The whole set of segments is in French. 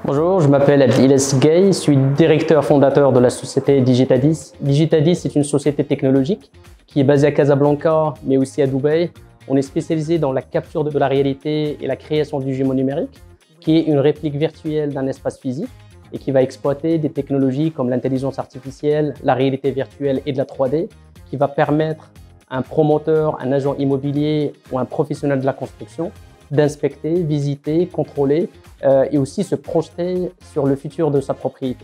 Bonjour, je m'appelle Abdiles Gay, je suis directeur fondateur de la société Digitadis. Digitadis est une société technologique qui est basée à Casablanca, mais aussi à Dubaï. On est spécialisé dans la capture de la réalité et la création du jumeau numérique, qui est une réplique virtuelle d'un espace physique et qui va exploiter des technologies comme l'intelligence artificielle, la réalité virtuelle et de la 3D, qui va permettre à un promoteur, un agent immobilier ou un professionnel de la construction d'inspecter, visiter, contrôler et aussi se projeter sur le futur de sa propriété.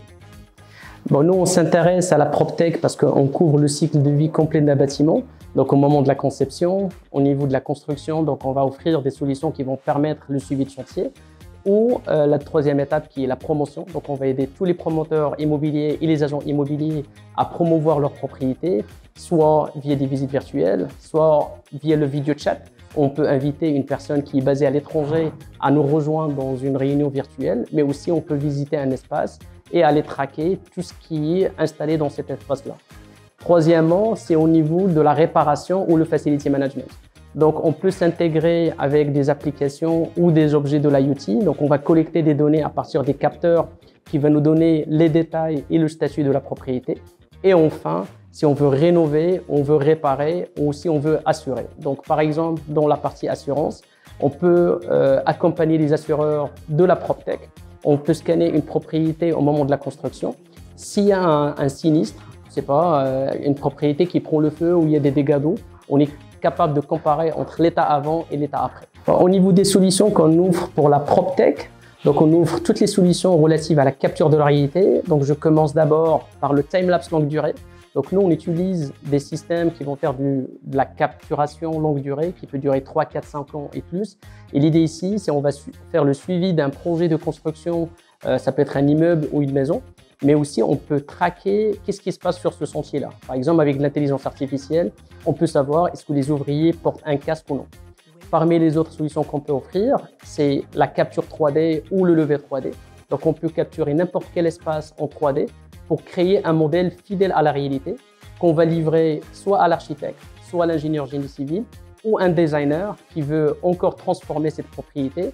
Bon, nous, on s'intéresse à la PropTech parce qu'on couvre le cycle de vie complet d'un bâtiment. Donc, au moment de la conception, au niveau de la construction, donc on va offrir des solutions qui vont permettre le suivi de chantier. Ou la troisième étape qui est la promotion. Donc, on va aider tous les promoteurs immobiliers et les agents immobiliers à promouvoir leur propriété, soit via des visites virtuelles, soit via le vidéo chat. On peut inviter une personne qui est basée à l'étranger à nous rejoindre dans une réunion virtuelle, mais aussi on peut visiter un espace et aller traquer tout ce qui est installé dans cet espace-là. Troisièmement, c'est au niveau de la réparation ou le facility management. Donc, on peut s'intégrer avec des applications ou des objets de l'IoT. Donc, on va collecter des données à partir des capteurs qui vont nous donner les détails et le statut de la propriété. Et enfin, si on veut rénover, on veut réparer ou si on veut assurer. Donc, par exemple, dans la partie assurance, on peut accompagner les assureurs de la PropTech. On peut scanner une propriété au moment de la construction. S'il y a un sinistre, je sais pas, une propriété qui prend le feu ou il y a des dégâts d'eau, on est capable de comparer entre l'état avant et l'état après. Au niveau des solutions qu'on ouvre pour la PropTech, donc on ouvre toutes les solutions relatives à la capture de la réalité. Donc je commence d'abord par le time-lapse longue durée. Donc nous, on utilise des systèmes qui vont faire de la capturation longue durée qui peut durer 3, 4, 5 ans et plus. Et l'idée ici, c'est qu'on va faire le suivi d'un projet de construction, ça peut être un immeuble ou une maison, mais aussi on peut traquer qu'est-ce qui se passe sur ce chantier-là. Par exemple, avec l'intelligence artificielle, on peut savoir est-ce que les ouvriers portent un casque ou non. Parmi les autres solutions qu'on peut offrir, c'est la capture 3D ou le levé 3D. Donc on peut capturer n'importe quel espace en 3D pour créer un modèle fidèle à la réalité qu'on va livrer soit à l'architecte, soit à l'ingénieur génie civil ou un designer qui veut encore transformer cette propriété.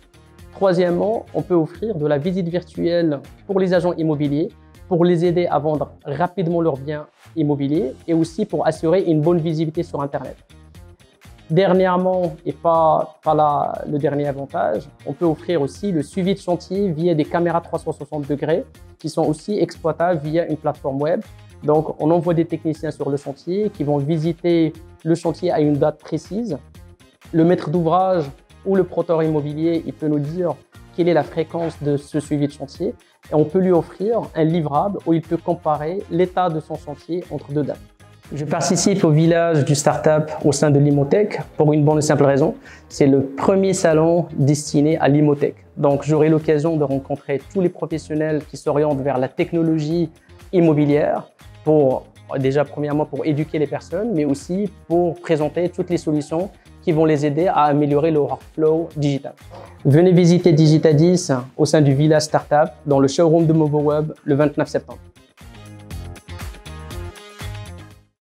Troisièmement, on peut offrir de la visite virtuelle pour les agents immobiliers pour les aider à vendre rapidement leurs biens immobiliers et aussi pour assurer une bonne visibilité sur Internet. Dernièrement, et pas là le dernier avantage, on peut offrir aussi le suivi de chantier via des caméras 360 degrés qui sont aussi exploitables via une plateforme web. Donc, on envoie des techniciens sur le chantier qui vont visiter le chantier à une date précise. Le maître d'ouvrage ou le promoteur immobilier, il peut nous dire quelle est la fréquence de ce suivi de chantier et on peut lui offrir un livrable où il peut comparer l'état de son chantier entre deux dates. Je participe au village du startup au sein de l'Imotech pour une bonne et simple raison. C'est le premier salon destiné à l'Imotech. Donc, j'aurai l'occasion de rencontrer tous les professionnels qui s'orientent vers la technologie immobilière premièrement pour éduquer les personnes, mais aussi pour présenter toutes les solutions qui vont les aider à améliorer leur workflow digital. Venez visiter Digitadis au sein du village startup dans le showroom de MoboWeb le 29 septembre.